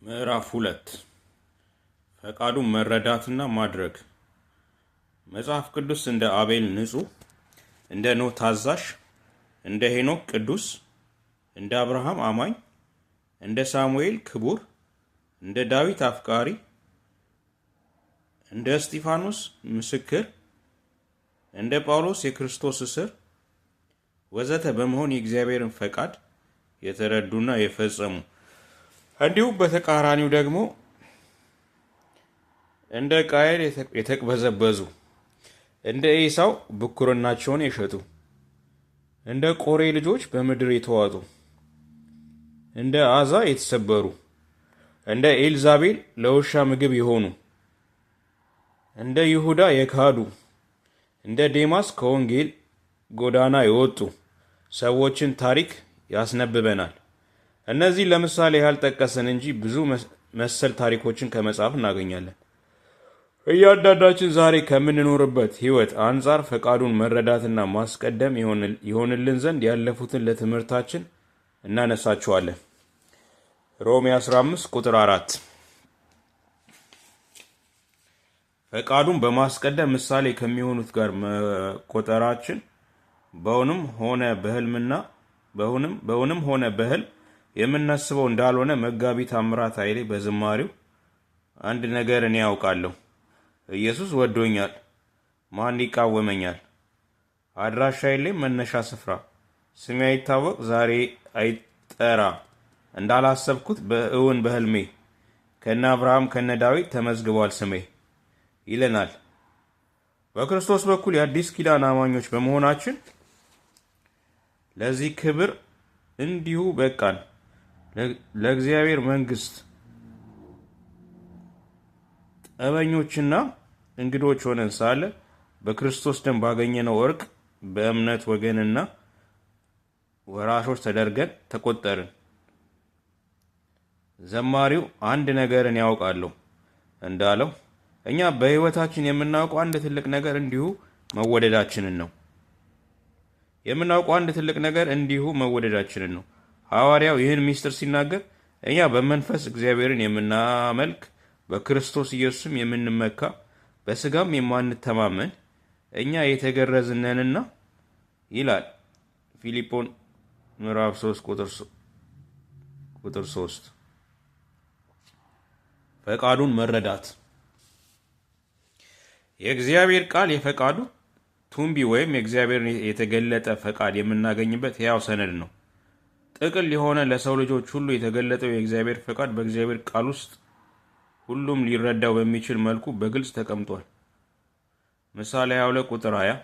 ምዕራፍ 2 ፈቃዱን መረዳትና ማድረግ። መጽሐፍ ቅዱስ እንደ አቤል ንጹሕ፣ እንደ ኖህ ታዛዥ፣ እንደ ሄኖክ ቅዱስ፣ እንደ አብርሃም አማኝ፣ እንደ ሳሙኤል ክቡር፣ እንደ ዳዊት አፍቃሪ፣ እንደ እስጢፋኖስ ምስክር፣ እንደ ጳውሎስ የክርስቶስ እስር ወዘተ በመሆን የእግዚአብሔርን ፈቃድ የተረዱና የፈጸሙ እንዲሁም በተቃራኒው ደግሞ እንደ ቃየል የተቅበዘበዙ፣ እንደ ኤሳው ብኩርናቸውን የሸጡ፣ እንደ ቆሬ ልጆች በምድር የተዋጡ፣ እንደ አዛ የተሰበሩ፣ እንደ ኤልዛቤል ለውሻ ምግብ የሆኑ፣ እንደ ይሁዳ የካዱ፣ እንደ ዴማስ ከወንጌል ጎዳና የወጡ ሰዎችን ታሪክ ያስነብበናል። እነዚህ ለምሳሌ ያልጠቀስን እንጂ ብዙ መሰል ታሪኮችን ከመጽሐፍ እናገኛለን። እያንዳንዳችን ዛሬ ከምንኖርበት ሕይወት አንጻር ፈቃዱን መረዳትና ማስቀደም ይሆንልን ዘንድ ያለፉትን ለትምህርታችን እናነሳቸዋለን። ሮሜ 15 ቁጥር 4 ፈቃዱን በማስቀደም ምሳሌ ከሚሆኑት ጋር መቆጠራችን በእውንም ሆነ በህልም የምናስበው እንዳልሆነ መጋቢ ታምራት ኃይሌ በዝማሬው አንድ ነገር እኔ ያውቃለሁ፣ ኢየሱስ ወዶኛል፣ ማን ይቃወመኛል? አድራሻ የለኝ መነሻ ስፍራ፣ ስሜ አይታወቅ ዛሬ አይጠራ፣ እንዳላሰብኩት በእውን በህልሜ ከነ አብርሃም ከነ ዳዊት ተመዝግቧል ስሜ ይለናል። በክርስቶስ በኩል የአዲስ ኪዳን አማኞች በመሆናችን ለዚህ ክብር እንዲሁ በቃን። ለእግዚአብሔር መንግስት ጠበኞችና እንግዶች ሆነን ሳለ በክርስቶስ ደም ባገኘነው እርቅ በእምነት ወገንና ወራሾች ተደርገን ተቆጠርን። ዘማሪው አንድ ነገርን ያውቃለሁ እንዳለው እኛ በሕይወታችን የምናውቀው አንድ ትልቅ ነገር እንዲሁ መወደዳችንን ነው። ሐዋርያው ይህን ምስጢር ሲናገር እኛ በመንፈስ እግዚአብሔርን የምናመልክ በክርስቶስ ኢየሱስም የምንመካ በስጋም የማንተማመን እኛ የተገረዝነንና ይላል። ፊልጵስዩስ ምዕራፍ 3 ቁጥር 3 ፈቃዱን መረዳት። የእግዚአብሔር ቃል የፈቃዱ ቱንቢ ወይም የእግዚአብሔር የተገለጠ ፈቃድ የምናገኝበት ሕያው ሰነድ ነው። ጥቅል የሆነ ለሰው ልጆች ሁሉ የተገለጠው የእግዚአብሔር ፈቃድ በእግዚአብሔር ቃል ውስጥ ሁሉም ሊረዳው በሚችል መልኩ በግልጽ ተቀምጧል። ምሳሌ 22 ቁጥር 20፣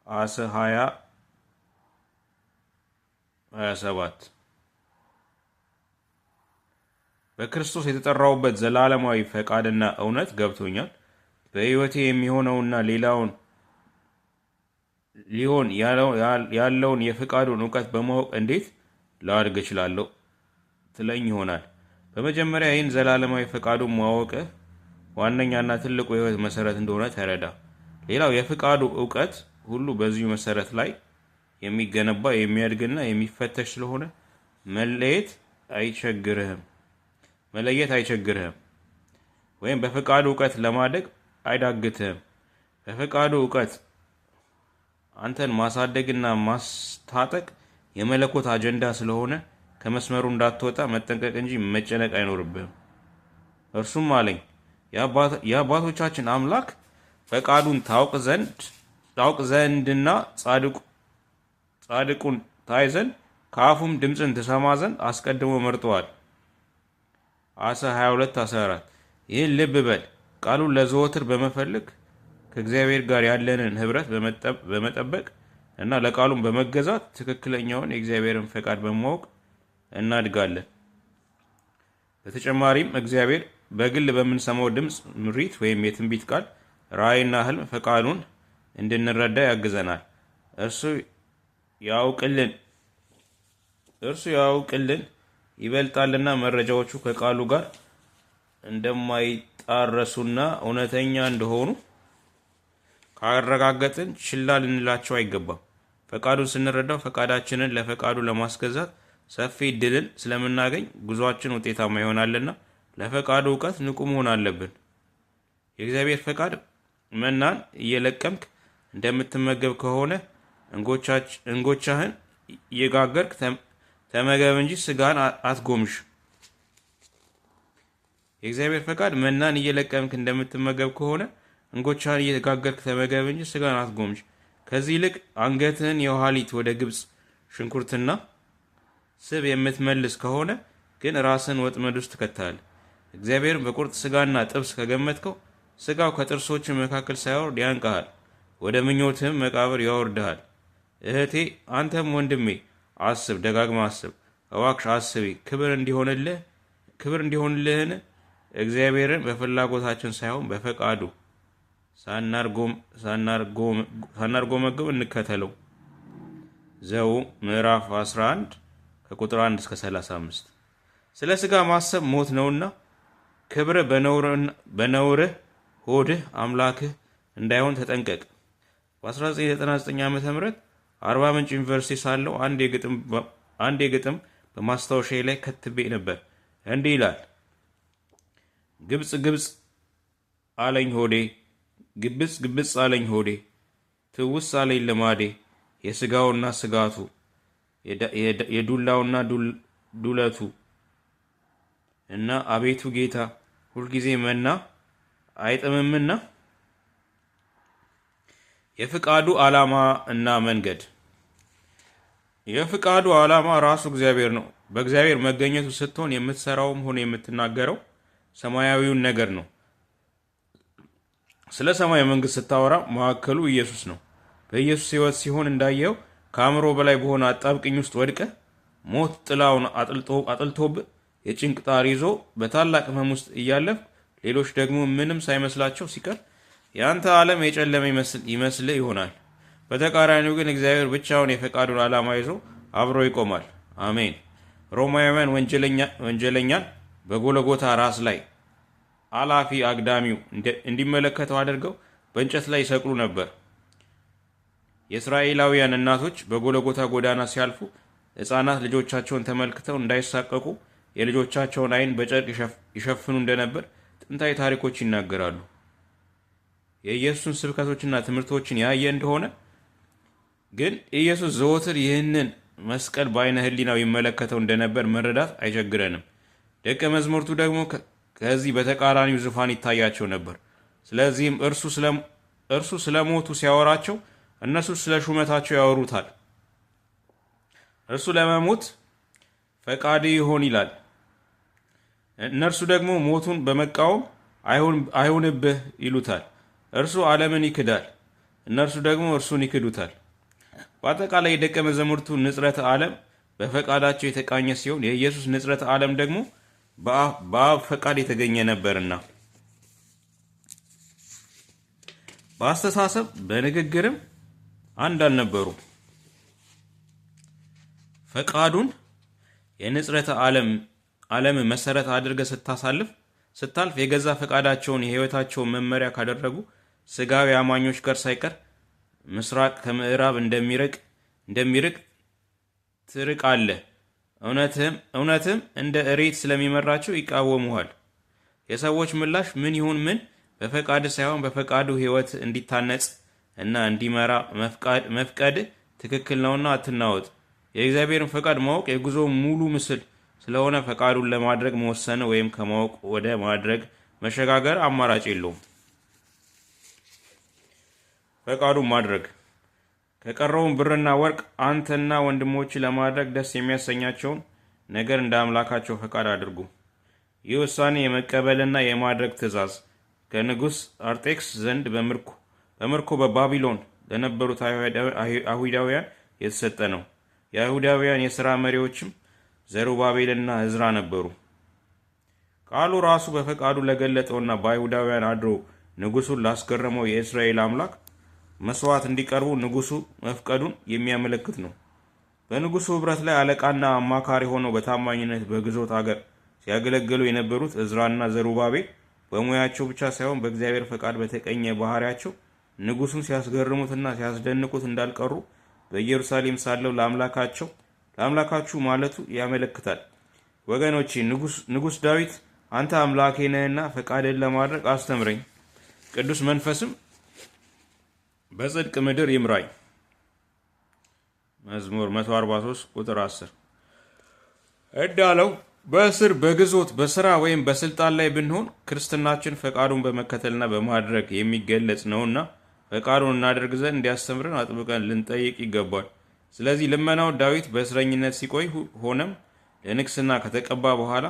አስ 20 27 በክርስቶስ የተጠራውበት ዘላለማዊ ፈቃድና እውነት ገብቶኛል። በሕይወቴ የሚሆነውና ሌላውን ሊሆን ያለውን የፈቃዱን እውቀት በማወቅ እንዴት ላድግ እችላለሁ ትለኝ ይሆናል። በመጀመሪያ ይህን ዘላለማዊ ፈቃዱን ማወቅ ዋነኛና ትልቁ የሕይወት መሰረት እንደሆነ ተረዳ። ሌላው የፈቃዱ እውቀት ሁሉ በዚሁ መሰረት ላይ የሚገነባ የሚያድግና የሚፈተሽ ስለሆነ መለየት አይቸግርህም ወይም በፈቃዱ እውቀት ለማደግ አይዳግትህም። በፈቃዱ እውቀት አንተን ማሳደግና ማስታጠቅ የመለኮት አጀንዳ ስለሆነ ከመስመሩ እንዳትወጣ መጠንቀቅ እንጂ መጨነቅ አይኖርብህም። እርሱም አለኝ የአባቶቻችን አምላክ ፈቃዱን ታውቅ ዘንድና ጻድቁን ታይ ዘንድ ከአፉም ድምፅን ትሰማ ዘንድ አስቀድሞ መርጠዋል። አሳ 22:14 ይህን ልብ በል። ቃሉን ለዘወትር በመፈለግ ከእግዚአብሔር ጋር ያለንን ህብረት በመጠበቅ እና ለቃሉን በመገዛት ትክክለኛውን የእግዚአብሔርን ፈቃድ በማወቅ እናድጋለን። በተጨማሪም እግዚአብሔር በግል በምንሰማው ድምፅ፣ ምሪት ወይም የትንቢት ቃል፣ ራእይና ህልም ፈቃዱን እንድንረዳ ያግዘናል። እርሱ ያውቅልን ይበልጣልና መረጃዎቹ ከቃሉ ጋር እንደማይጣረሱና እውነተኛ እንደሆኑ ካረጋገጥን ችላ ልንላቸው አይገባም። ፈቃዱን ስንረዳው ፈቃዳችንን ለፈቃዱ ለማስገዛት ሰፊ ዕድልን ስለምናገኝ ጉዟችን ውጤታማ ይሆናልና ለፈቃዱ እውቀት ንቁ መሆን አለብን። የእግዚአብሔር ፈቃድ መናን እየለቀምክ እንደምትመገብ ከሆነ እንጎቻህን እየጋገርክ ተመገብ እንጂ ስጋን አትጎምሽ። የእግዚአብሔር ፈቃድ መናን እየለቀምክ እንደምትመገብ ከሆነ እንጎቻህን እየጋገርክ ተመገብ እንጂ ስጋን አትጎምሽ። ከዚህ ይልቅ አንገትህን የኋሊት ወደ ግብፅ ሽንኩርትና ስብ የምትመልስ ከሆነ ግን ራስን ወጥመድ ውስጥ ትከታለህ። እግዚአብሔርን በቁርጥ ስጋና ጥብስ ከገመትከው ስጋው ከጥርሶች መካከል ሳይወርድ ያንቀሃል፣ ወደ ምኞትህም መቃብር ያወርድሃል። እህቴ አንተም ወንድሜ አስብ፣ ደጋግማ አስብ፣ እባክሽ አስቢ። ክብር እንዲሆንልህን እግዚአብሔርን በፍላጎታችን ሳይሆን በፈቃዱ ሳናርጎመግብ እንከተለው። ዘኍልቍ ምዕራፍ 11 ከቁጥር 1 እስከ 35። ስለ ሥጋ ማሰብ ሞት ነውና ክብርህ በነውርህ ሆድህ አምላክህ እንዳይሆን ተጠንቀቅ። በ1999 ዓ.ም አርባ ምንጭ ዩኒቨርሲቲ ሳለሁ አንድ የግጥም በማስታወሻዬ ላይ ከትቤ ነበር። እንዲህ ይላል። ግብጽ ግብጽ አለኝ ሆዴ፣ ግብጽ ግብጽ አለኝ ሆዴ፣ ትውስ አለኝ ልማዴ፣ የሥጋውና ስጋቱ የዱላውና ዱለቱ እና አቤቱ ጌታ ሁልጊዜ መና አይጥምምና። የፍቃዱ ዓላማ እና መንገድ። የፍቃዱ ዓላማ ራሱ እግዚአብሔር ነው። በእግዚአብሔር መገኘቱ ስትሆን የምትሰራውም ሆነ የምትናገረው ሰማያዊውን ነገር ነው። ስለ ሰማይ መንግስት ስታወራ ማዕከሉ ኢየሱስ ነው። በኢየሱስ ሕይወት ሲሆን እንዳየው ከአእምሮ በላይ በሆነ አጣብቅኝ ውስጥ ወድቀህ ሞት ጥላውን አጥልቶብህ የጭንቅ ጣር ይዞ በታላቅ ሕመም ውስጥ እያለፍ ሌሎች ደግሞ ምንም ሳይመስላቸው ሲቀር የአንተ ዓለም የጨለመ ይመስልህ ይሆናል። በተቃራኒው ግን እግዚአብሔር ብቻውን የፈቃዱን ዓላማ ይዞ አብሮ ይቆማል። አሜን። ሮማውያን ወንጀለኛን በጎለጎታ ራስ ላይ አላፊ አግዳሚው እንዲመለከተው አድርገው በእንጨት ላይ ይሰቅሉ ነበር። የእስራኤላውያን እናቶች በጎለጎታ ጎዳና ሲያልፉ ሕፃናት ልጆቻቸውን ተመልክተው እንዳይሳቀቁ የልጆቻቸውን ዓይን በጨርቅ ይሸፍኑ እንደነበር ጥንታዊ ታሪኮች ይናገራሉ። የኢየሱስን ስብከቶችና ትምህርቶችን ያየ እንደሆነ ግን ኢየሱስ ዘወትር ይህንን መስቀል በዓይነ ሕሊናው ይመለከተው እንደነበር መረዳት አይቸግረንም። ደቀ መዛሙርቱ ደግሞ ከዚህ በተቃራኒው ዙፋን ይታያቸው ነበር። ስለዚህም እርሱ ስለ ሞቱ ሲያወራቸው እነሱ ስለ ሹመታቸው ያወሩታል። እርሱ ለመሞት ፈቃድ ይሆን ይላል። እነርሱ ደግሞ ሞቱን በመቃወም አይሁንብህ ይሉታል። እርሱ ዓለምን ይክዳል፣ እነርሱ ደግሞ እርሱን ይክዱታል። በአጠቃላይ የደቀ መዛሙርቱ ንጽረተ ዓለም በፈቃዳቸው የተቃኘ ሲሆን የኢየሱስ ንጽረተ ዓለም ደግሞ በአብ ፈቃድ የተገኘ ነበርና በአስተሳሰብ በንግግርም አንድ አልነበሩ። ፈቃዱን የንጽረተ ዓለም መሰረት አድርገህ ስታልፍ የገዛ ፈቃዳቸውን የሕይወታቸውን መመሪያ ካደረጉ ስጋዊ አማኞች ጋር ሳይቀር ምስራቅ ከምዕራብ እንደሚርቅ ትርቃለህ። እውነትም እንደ እሬት ስለሚመራቸው ይቃወሙሃል። የሰዎች ምላሽ ምን ይሁን ምን በፈቃድ ሳይሆን በፈቃዱ ሕይወት እንዲታነጽ እና እንዲመራ መፍቀድ ትክክል ነውና አትናወጥ። የእግዚአብሔርን ፈቃድ ማወቅ የጉዞ ሙሉ ምስል ስለሆነ ፈቃዱን ለማድረግ መወሰን ወይም ከማወቅ ወደ ማድረግ መሸጋገር አማራጭ የለውም። ፈቃዱን ማድረግ ከቀረውን ብርና ወርቅ አንተና ወንድሞች ለማድረግ ደስ የሚያሰኛቸውን ነገር እንደ አምላካቸው ፈቃድ አድርጉ። ይህ ውሳኔ የመቀበልና የማድረግ ትእዛዝ ከንጉሥ አርጤክስ ዘንድ በምርኮ በባቢሎን ለነበሩት አይሁዳውያን የተሰጠ ነው። የአይሁዳውያን የሥራ መሪዎችም ዘሩባቤልና ዕዝራ ነበሩ። ቃሉ ራሱ በፈቃዱ ለገለጠውና በአይሁዳውያን አድሮ ንጉሡን ላስገረመው የእስራኤል አምላክ መስዋዕት እንዲቀርቡ ንጉሡ መፍቀዱን የሚያመለክት ነው። በንጉሡ ኅብረት ላይ አለቃና አማካሪ ሆነው በታማኝነት በግዞት አገር ሲያገለግሉ የነበሩት ዕዝራና ዘሩባቤል በሙያቸው ብቻ ሳይሆን በእግዚአብሔር ፈቃድ በተቀኘ ባህሪያቸው ንጉሡን ሲያስገርሙትና ሲያስደንቁት እንዳልቀሩ በኢየሩሳሌም ሳለው ለአምላካቸው ለአምላካችሁ ማለቱ ያመለክታል። ወገኖቼ ንጉሥ ዳዊት አንተ አምላኬ ነህና ፈቃድን ለማድረግ አስተምረኝ፣ ቅዱስ መንፈስም በጽድቅ ምድር ይምራኝ። መዝሙር 143 ቁጥር 10 እንዳለው በእስር በግዞት በስራ ወይም በስልጣን ላይ ብንሆን ክርስትናችን ፈቃዱን በመከተልና በማድረግ የሚገለጽ ነውና ፈቃዱን እናደርግ ዘንድ እንዲያስተምረን አጥብቀን ልንጠይቅ ይገባል። ስለዚህ ልመናው ዳዊት በእስረኝነት ሲቆይ ሆነም ለንግስና ከተቀባ በኋላ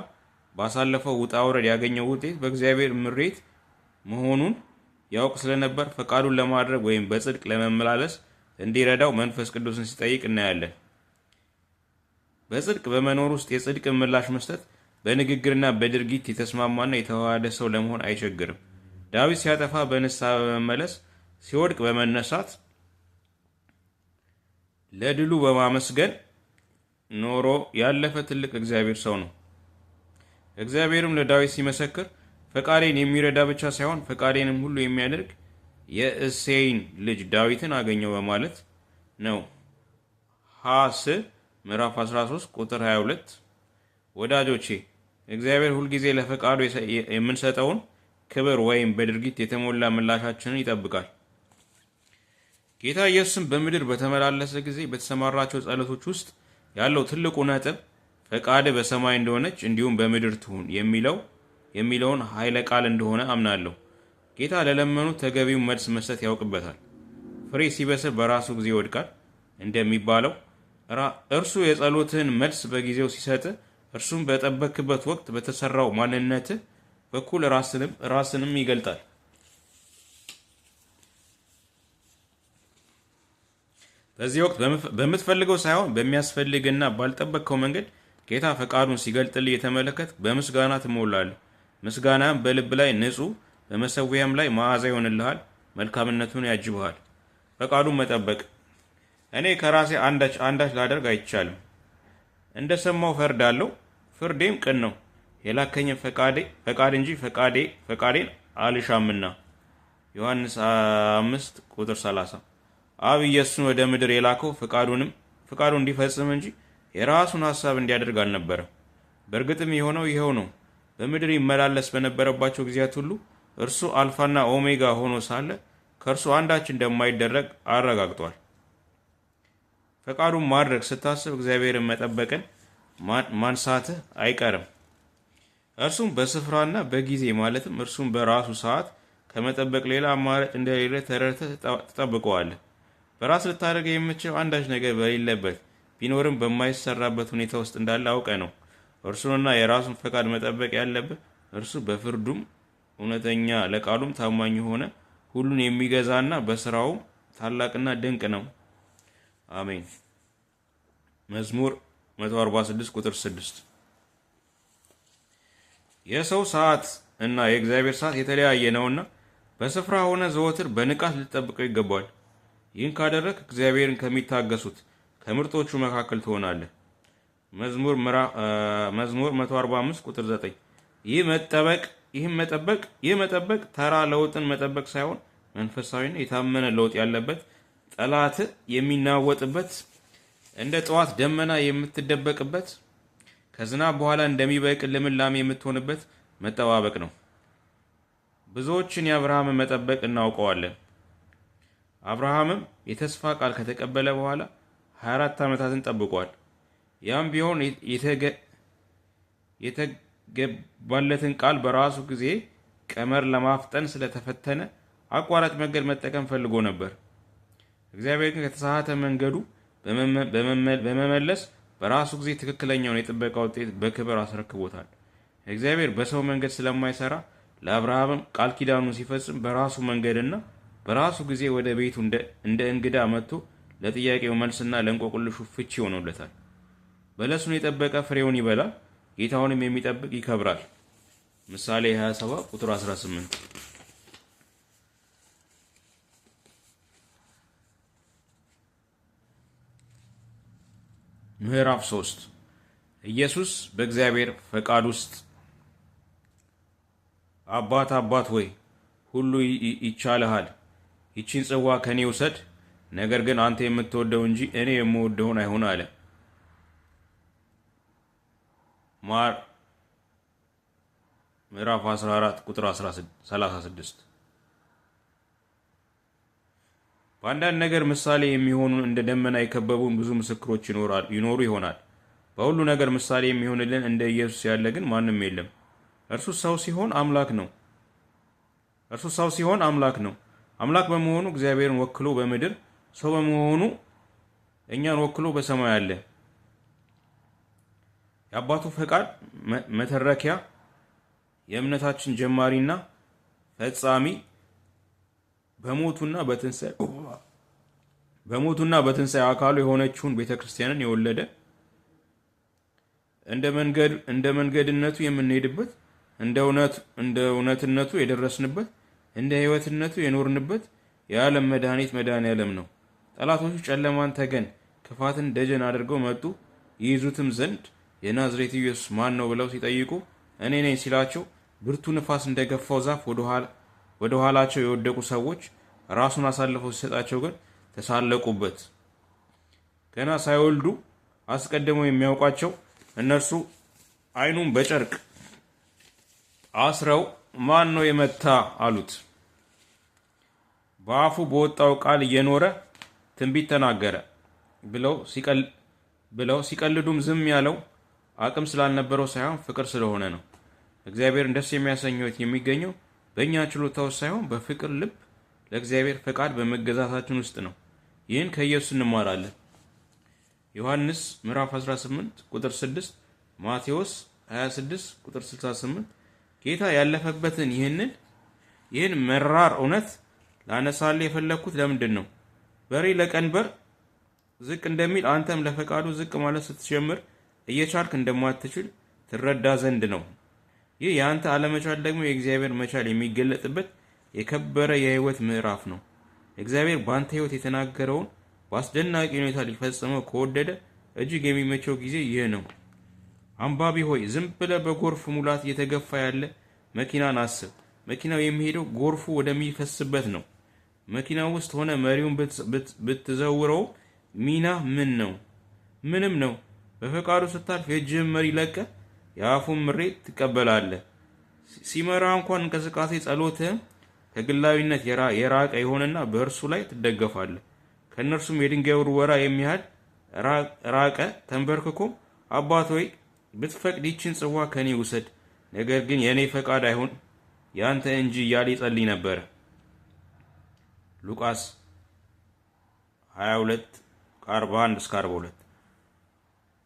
ባሳለፈው ውጣ ውረድ ያገኘው ውጤት በእግዚአብሔር ምሬት መሆኑን ያውቅ ስለነበር ፈቃዱን ለማድረግ ወይም በጽድቅ ለመመላለስ እንዲረዳው መንፈስ ቅዱስን ሲጠይቅ እናያለን። በጽድቅ በመኖር ውስጥ የጽድቅን ምላሽ መስጠት በንግግርና በድርጊት የተስማማና የተዋሃደ ሰው ለመሆን አይቸግርም። ዳዊት ሲያጠፋ በንስሐ በመመለስ ሲወድቅ በመነሳት ለድሉ በማመስገን ኖሮ ያለፈ ትልቅ እግዚአብሔር ሰው ነው። እግዚአብሔርም ለዳዊት ሲመሰክር ፈቃዴን የሚረዳ ብቻ ሳይሆን ፈቃዴንም ሁሉ የሚያደርግ የእሴይን ልጅ ዳዊትን አገኘው በማለት ነው። ሐስ ምዕራፍ 13 ቁጥር 22። ወዳጆቼ እግዚአብሔር ሁልጊዜ ለፈቃዱ የምንሰጠውን ክብር ወይም በድርጊት የተሞላ ምላሻችንን ይጠብቃል። ጌታ ኢየሱስም በምድር በተመላለሰ ጊዜ በተሰማራቸው ጸሎቶች ውስጥ ያለው ትልቁ ነጥብ ፈቃድ በሰማይ እንደሆነች እንዲሁም በምድር ትሁን የሚለውን ኃይለ ቃል እንደሆነ አምናለሁ። ጌታ ለለመኑት ተገቢውን መልስ መስጠት ያውቅበታል። ፍሬ ሲበስል በራሱ ጊዜ ይወድቃል እንደሚባለው እርሱ የጸሎትህን መልስ በጊዜው ሲሰጥ እርሱም በጠበክበት ወቅት በተሰራው ማንነትህ በኩል ራስንም ይገልጣል። በዚህ ወቅት በምትፈልገው ሳይሆን በሚያስፈልግና ባልጠበቅከው መንገድ ጌታ ፈቃዱን ሲገልጥልህ የተመለከት በምስጋና ትሞላለህ። ምስጋናም በልብ ላይ ንጹህ፣ በመሰዊያም ላይ መዓዛ ይሆንልሃል፣ መልካምነቱን ያጅብሃል። ፈቃዱን መጠበቅ እኔ ከራሴ አንዳች ላደርግ አይቻልም። እንደ ሰማው ፈርዳለሁ፣ ፍርዴም ቅን ነው። የላከኝን ፈቃድ እንጂ ፈቃዴን አልሻምና። ዮሐንስ 5 ቁጥር 30። አብ ኢየሱስን ወደ ምድር የላከው ፈቃዱን እንዲፈጽም እንጂ የራሱን ሐሳብ እንዲያደርግ አልነበረም። በእርግጥም የሆነው ይኸው ነው። በምድር ይመላለስ በነበረባቸው ጊዜያት ሁሉ እርሱ አልፋና ኦሜጋ ሆኖ ሳለ ከእርሱ አንዳች እንደማይደረግ አረጋግጧል። ፈቃዱን ማድረግ ስታስብ እግዚአብሔርን መጠበቅን ማንሳትህ አይቀርም። እርሱም በስፍራና በጊዜ ማለትም እርሱም በራሱ ሰዓት ከመጠበቅ ሌላ አማራጭ እንደሌለ ተረድተህ ትጠብቀዋለህ። በራስ ልታደርግ የምችለው አንዳች ነገር በሌለበት ቢኖርም በማይሰራበት ሁኔታ ውስጥ እንዳለ አውቀ ነው። እርሱንና የራሱን ፈቃድ መጠበቅ ያለብህ እርሱ በፍርዱም እውነተኛ ለቃሉም ታማኝ የሆነ ሁሉን የሚገዛና በስራውም ታላቅና ድንቅ ነው። አሜን። መዝሙር 146 ቁጥር 6። የሰው ሰዓት እና የእግዚአብሔር ሰዓት የተለያየ ነውና በስፍራ ሆነ ዘወትር በንቃት ልትጠብቀው ይገባል። ይህን ካደረግ እግዚአብሔርን ከሚታገሱት ከምርጦቹ መካከል ትሆናለህ። መዝሙር 145 ቁጥር 9። ይህ መጠበቅ ተራ ለውጥን መጠበቅ ሳይሆን መንፈሳዊና የታመነ ለውጥ ያለበት፣ ጠላት የሚናወጥበት፣ እንደ ጠዋት ደመና የምትደበቅበት፣ ከዝናብ በኋላ እንደሚበቅል ልምላሜ የምትሆንበት መጠባበቅ ነው። ብዙዎችን የአብርሃምን መጠበቅ እናውቀዋለን። አብርሃምም የተስፋ ቃል ከተቀበለ በኋላ 24 ዓመታትን ጠብቋል። ያም ቢሆን የተገባለትን ቃል በራሱ ጊዜ ቀመር ለማፍጠን ስለተፈተነ አቋራጭ መንገድ መጠቀም ፈልጎ ነበር። እግዚአብሔር ግን ከተሳሳተ መንገዱ በመመለስ በራሱ ጊዜ ትክክለኛውን የጥበቃ ውጤት በክብር አስረክቦታል። እግዚአብሔር በሰው መንገድ ስለማይሰራ ለአብርሃምም ቃል ኪዳኑን ሲፈጽም በራሱ መንገድና በራሱ ጊዜ ወደ ቤቱ እንደ እንግዳ መጥቶ ለጥያቄው መልስና ለእንቆቅልሹ ፍቺ ሆኖለታል። በለሱን የጠበቀ ፍሬውን ይበላል፣ ጌታውንም የሚጠብቅ ይከብራል። ምሳሌ 27 ቁጥር 18። ምዕራፍ 3 ኢየሱስ በእግዚአብሔር ፈቃድ ውስጥ አባት ሆይ ሁሉ ይቻልሃል፣ ይቺን ጽዋ ከኔ ውሰድ፣ ነገር ግን አንተ የምትወደው እንጂ እኔ የምወደውን አይሁን አለ። ማር ምዕራፍ 14 ቁጥር 36 በአንዳንድ ነገር ምሳሌ የሚሆኑ እንደ ደመና የከበቡን ብዙ ምስክሮች ይኖሩ ይሆናል። በሁሉ ነገር ምሳሌ የሚሆንልን እንደ ኢየሱስ ያለ ግን ማንም የለም። እርሱ ሰው ሲሆን አምላክ ነው። አምላክ በመሆኑ እግዚአብሔርን ወክሎ በምድር፣ ሰው በመሆኑ እኛን ወክሎ በሰማይ አለ። የአባቱ ፈቃድ መተረኪያ፣ የእምነታችን ጀማሪና ፈጻሚ፣ በሞቱና በትንሣኤ አካሉ የሆነችውን ቤተ ክርስቲያንን የወለደ፣ እንደ መንገድነቱ የምንሄድበት፣ እንደ እውነትነቱ የደረስንበት፣ እንደ ሕይወትነቱ የኖርንበት የዓለም መድኃኒት መድኃኔዓለም ነው። ጠላቶቹ ጨለማን ተገን፣ ክፋትን ደጀን አድርገው መጡ። ይይዙትም ዘንድ የናዝሬቱ ኢየሱስ ማን ነው ብለው ሲጠይቁ እኔ ነኝ ሲላቸው፣ ብርቱ ንፋስ እንደገፋው ዛፍ ወደ ኋላቸው የወደቁ ሰዎች ራሱን አሳልፈው ሲሰጣቸው ግን ተሳለቁበት። ገና ሳይወልዱ አስቀድመው የሚያውቋቸው እነርሱ ዓይኑን በጨርቅ አስረው ማን ነው የመታ አሉት። በአፉ በወጣው ቃል እየኖረ ትንቢት ተናገረ ብለው ሲቀልዱም ዝም ያለው አቅም ስላልነበረው ሳይሆን ፍቅር ስለሆነ ነው። እግዚአብሔርን ደስ የሚያሰኘው የሚገኘው በእኛ ችሎታዎች ሳይሆን በፍቅር ልብ ለእግዚአብሔር ፈቃድ በመገዛታችን ውስጥ ነው። ይህን ከኢየሱስ እንማራለን። ዮሐንስ ምዕራፍ 18 ቁጥር 6፣ ማቴዎስ 26 ቁጥር 68። ጌታ ያለፈበትን ይህን መራር እውነት ላነሳልህ የፈለግኩት ለምንድን ነው? በሬ ለቀንበር ዝቅ እንደሚል አንተም ለፈቃዱ ዝቅ ማለት ስትጀምር እየቻልክ እንደማትችል ትረዳ ዘንድ ነው። ይህ የአንተ አለመቻል ደግሞ የእግዚአብሔር መቻል የሚገለጥበት የከበረ የሕይወት ምዕራፍ ነው። እግዚአብሔር በአንተ ሕይወት የተናገረውን በአስደናቂ ሁኔታ ሊፈጽመው ከወደደ እጅግ የሚመቸው ጊዜ ይህ ነው። አንባቢ ሆይ ዝም ብለህ በጎርፍ ሙላት እየተገፋ ያለ መኪናን አስብ። መኪናው የሚሄደው ጎርፉ ወደሚፈስበት ነው። መኪናው ውስጥ ሆነ መሪውን ብትዘውረው ሚና ምን ነው? ምንም ነው። በፈቃዱ ስታልፍ የእጅህን መሪ ለቀህ የአፉን ምሬት ትቀበላለህ። ሲመራ እንኳን እንቅስቃሴ ጸሎትህም ከግላዊነት የራቀ የሆነና በእርሱ ላይ ትደገፋለህ። ከእነርሱም የድንጋይ ውርወራ የሚያህል ራቀ። ተንበርክኮም አባት ሆይ ብትፈቅድ ይችን ጽዋ ከኔ ውሰድ፣ ነገር ግን የእኔ ፈቃድ አይሁን ያንተ እንጂ እያለ ይጸልይ ነበረ። ሉቃስ 22:41-42።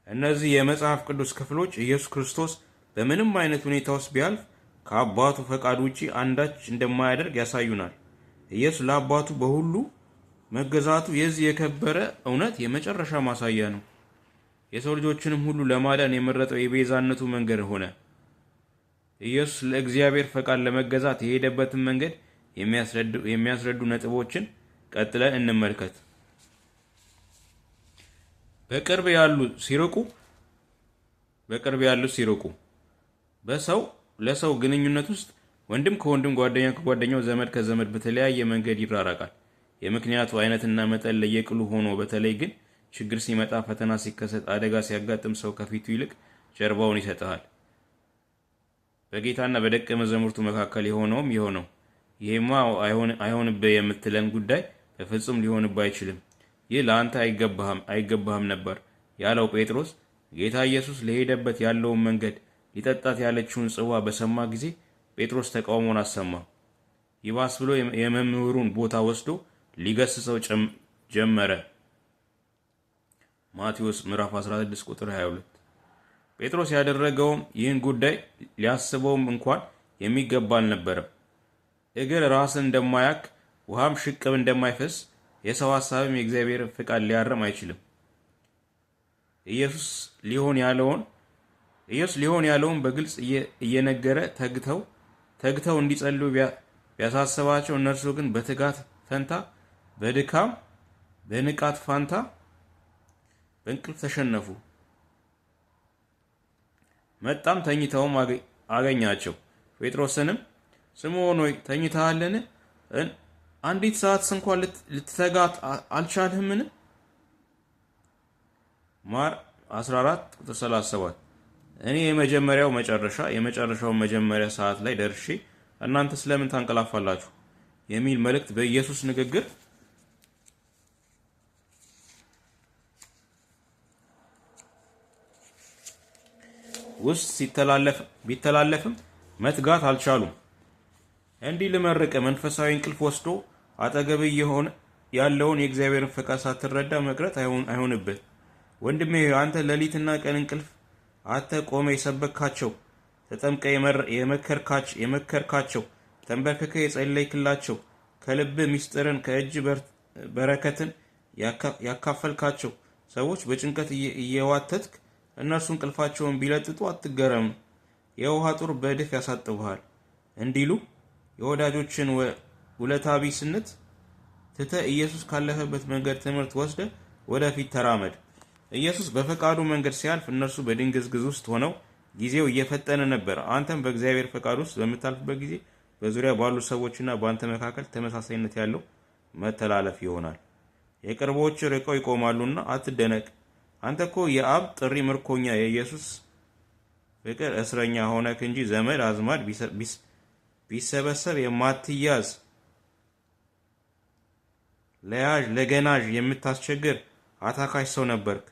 እነዚህ የመጽሐፍ ቅዱስ ክፍሎች ኢየሱስ ክርስቶስ በምንም አይነት ሁኔታ ውስጥ ቢያልፍ ከአባቱ ፈቃድ ውጪ አንዳች እንደማያደርግ ያሳዩናል። ኢየሱስ ለአባቱ በሁሉ መገዛቱ የዚህ የከበረ እውነት የመጨረሻ ማሳያ ነው። የሰው ልጆችንም ሁሉ ለማዳን የመረጠው የቤዛነቱ መንገድ ሆነ። ኢየሱስ ለእግዚአብሔር ፈቃድ ለመገዛት የሄደበትን መንገድ የሚያስረዱ ነጥቦችን ቀጥለን እንመልከት። በቅርብ ያሉ ሲርቁ በሰው ለሰው ግንኙነት ውስጥ ወንድም ከወንድም፣ ጓደኛ ከጓደኛው፣ ዘመድ ከዘመድ በተለያየ መንገድ ይራራቃል። የምክንያቱ አይነትና መጠን ለየቅሉ ሆኖ በተለይ ግን ችግር ሲመጣ፣ ፈተና ሲከሰት፣ አደጋ ሲያጋጥም ሰው ከፊቱ ይልቅ ጀርባውን ይሰጥሃል። በጌታና በደቀ መዛሙርቱ መካከል የሆነውም ይሆነው ይሄማ አይሆንብህ የምትለን ጉዳይ በፍጹም ሊሆንብህ አይችልም። ይህ ለአንተ አይገባህም ነበር ያለው ጴጥሮስ ጌታ ኢየሱስ ለሄደበት ያለውን መንገድ ሊጠጣት ያለችውን ጽዋ በሰማ ጊዜ ጴጥሮስ ተቃውሞን አሰማ። ይባስ ብሎ የመምህሩን ቦታ ወስዶ ሊገስጸው ጀመረ። ማቴዎስ ምዕራፍ 16 ቁጥር 22። ጴጥሮስ ያደረገውም ይህን ጉዳይ ሊያስበውም እንኳን የሚገባ አልነበረም። እግር ራስን እንደማያክ ውሃም ሽቅብ እንደማይፈስ የሰው ሐሳብም የእግዚአብሔር ፍቃድ ሊያርም አይችልም። ኢየሱስ ሊሆን ያለውን በግልጽ እየነገረ ተግተው እንዲጸልዩ ቢያሳስባቸው እነርሱ ግን በትጋት ፈንታ በድካም በንቃት ፋንታ በእንቅልፍ ተሸነፉ። መጣም ተኝተውም አገኛቸው። ጴጥሮስንም ስምዖን ሆይ ተኝተሃልን? አንዲት ሰዓትስ እንኳን ልትተጋት አልቻልህምን? ማር 14 ቁጥር 37። እኔ የመጨረሻው መጀመሪያ ሰዓት ላይ ደርሼ እናንተ ስለምን ታንቀላፋላችሁ የሚል መልእክት በኢየሱስ ንግግር ውስጥ ቢተላለፍም መትጋት አልቻሉም። እንዲህ ልመርቅ መንፈሳዊ እንቅልፍ ወስዶ አጠገብ ያለውን የእግዚአብሔርን ፈቃድ ሳትረዳ መቅረት አይሆንብህ። ወንድሜ አንተ ሌሊትና ቀን እንቅልፍ አተ ቆመ የሰበካቸው፣ ተጠምቀ የመከርካቸው፣ ተንበርክከ የጸለይክላቸው፣ ከልብ ሚስጥርን ከእጅ በረከትን ያካፈልካቸው ሰዎች በጭንቀት እየዋተትክ እነርሱ እንቅልፋቸውን ቢለጥጡ አትገረም። የውሃ ጡር በድፍ ያሳጥብሃል እንዲሉ የወዳጆችን ውለታ ቢስነት ትተህ ኢየሱስ ካለፈበት መንገድ ትምህርት ወስደህ ወደፊት ተራመድ። ኢየሱስ በፈቃዱ መንገድ ሲያልፍ እነርሱ በድንግዝግዝ ውስጥ ሆነው ጊዜው እየፈጠነ ነበር። አንተም በእግዚአብሔር ፈቃድ ውስጥ በምታልፍበት ጊዜ በዙሪያ ባሉ ሰዎችና በአንተ መካከል ተመሳሳይነት ያለው መተላለፍ ይሆናል። የቅርቦች ርቀው ይቆማሉና አትደነቅ። አንተ እኮ የአብ ጥሪ ምርኮኛ፣ የኢየሱስ ፍቅር እስረኛ ሆነክ እንጂ ዘመድ አዝማድ ቢሰበሰብ የማትያዝ ለያዥ ለገናዥ የምታስቸግር አታካሽ ሰው ነበርክ።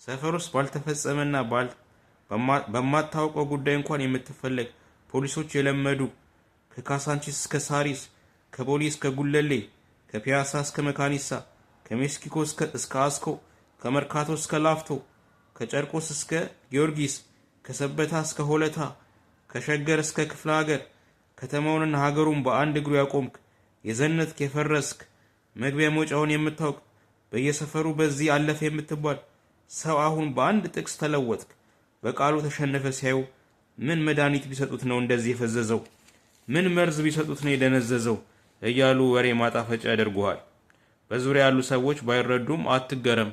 ሰፈር ውስጥ ባልተፈጸመና በማታውቀው ጉዳይ እንኳን የምትፈለግ ፖሊሶች የለመዱ ከካሳንቺስ እስከ ሳሪስ፣ ከቦሌ እስከ ጉለሌ፣ ከፒያሳ እስከ መካኒሳ፣ ከሜክሲኮ እስከ አስኮ፣ ከመርካቶ እስከ ላፍቶ፣ ከጨርቆስ እስከ ጊዮርጊስ፣ ከሰበታ እስከ ሆለታ፣ ከሸገር እስከ ክፍለ ሀገር ከተማውንና ሀገሩን በአንድ እግሩ ያቆምክ፣ የዘነትክ የፈረስክ፣ መግቢያ መውጫውን የምታውቅ፣ በየሰፈሩ በዚህ አለፈ የምትባል ሰው አሁን በአንድ ጥቅስ ተለወጥክ። በቃሉ ተሸነፈ ሲያዩ ምን መድኃኒት ቢሰጡት ነው እንደዚህ የፈዘዘው? ምን መርዝ ቢሰጡት ነው የደነዘዘው? እያሉ ወሬ ማጣፈጫ ያደርጉሃል። በዙሪያ ያሉ ሰዎች ባይረዱም አትገረም።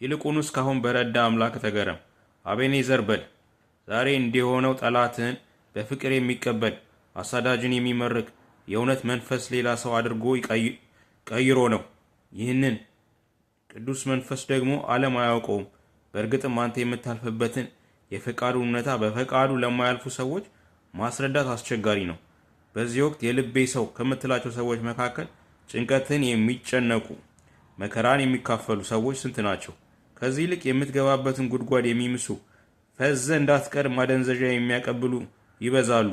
ይልቁንስ ካሁን በረዳ አምላክ ተገረም። አቤኔዘር በል። ዛሬ እንዲሆነው ጠላትህን በፍቅር የሚቀበል አሳዳጅን የሚመርቅ የእውነት መንፈስ ሌላ ሰው አድርጎ ቀይሮ ነው። ይህንን ቅዱስ መንፈስ ደግሞ ዓለም አያውቀውም። በእርግጥም አንተ የምታልፍበትን የፈቃዱ እውነታ በፈቃዱ ለማያልፉ ሰዎች ማስረዳት አስቸጋሪ ነው። በዚህ ወቅት የልቤ ሰው ከምትላቸው ሰዎች መካከል ጭንቀትን የሚጨነቁ መከራን የሚካፈሉ ሰዎች ስንት ናቸው? ከዚህ ይልቅ የምትገባበትን ጉድጓድ የሚምሱ ፈዘ እንዳትቀር ማደንዘዣ የሚያቀብሉ ይበዛሉ።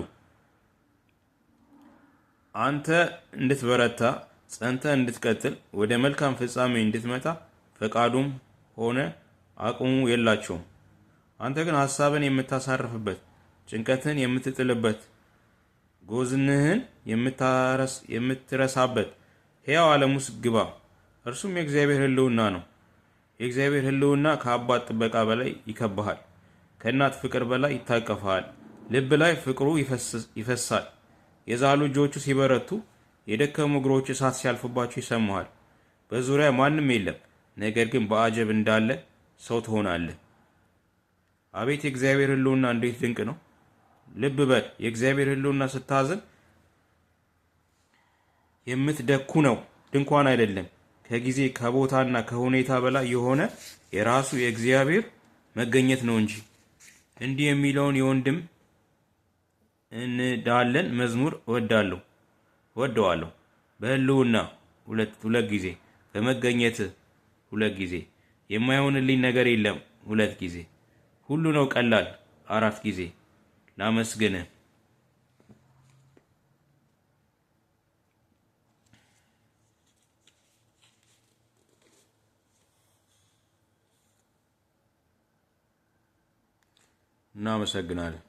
አንተ እንድትበረታ ጸንተ እንድትቀጥል ወደ መልካም ፍጻሜ እንድትመጣ ፈቃዱም ሆነ አቅሙ የላቸውም። አንተ ግን ሐሳብን የምታሳርፍበት፣ ጭንቀትን የምትጥልበት፣ ጎዝንህን የምትረሳበት ሕያው ዓለም ውስጥ ግባ። እርሱም የእግዚአብሔር ሕልውና ነው። የእግዚአብሔር ሕልውና ከአባት ጥበቃ በላይ ይከብሃል፣ ከእናት ፍቅር በላይ ይታቀፍሃል። ልብ ላይ ፍቅሩ ይፈሳል። የዛሉ እጆቹ ሲበረቱ፣ የደከሙ እግሮች እሳት ሲያልፍባቸው ይሰማሃል። በዙሪያ ማንም የለም፣ ነገር ግን በአጀብ እንዳለ ሰው ትሆናለህ። አቤት የእግዚአብሔር ሕልውና እንዴት ድንቅ ነው! ልብ በል፣ የእግዚአብሔር ሕልውና ስታዝን የምትደኩ ነው፣ ድንኳን አይደለም። ከጊዜ ከቦታና ከሁኔታ በላይ የሆነ የራሱ የእግዚአብሔር መገኘት ነው እንጂ። እንዲህ የሚለውን የወንድም እንዳለን መዝሙር እወደዋለሁ። በሕልውና ሁለት ጊዜ፣ በመገኘት ሁለት ጊዜ፣ የማይሆንልኝ ነገር የለም ሁለት ጊዜ፣ ሁሉ ነው ቀላል አራት ጊዜ፣ ላመስግንህ። እናመሰግናለን።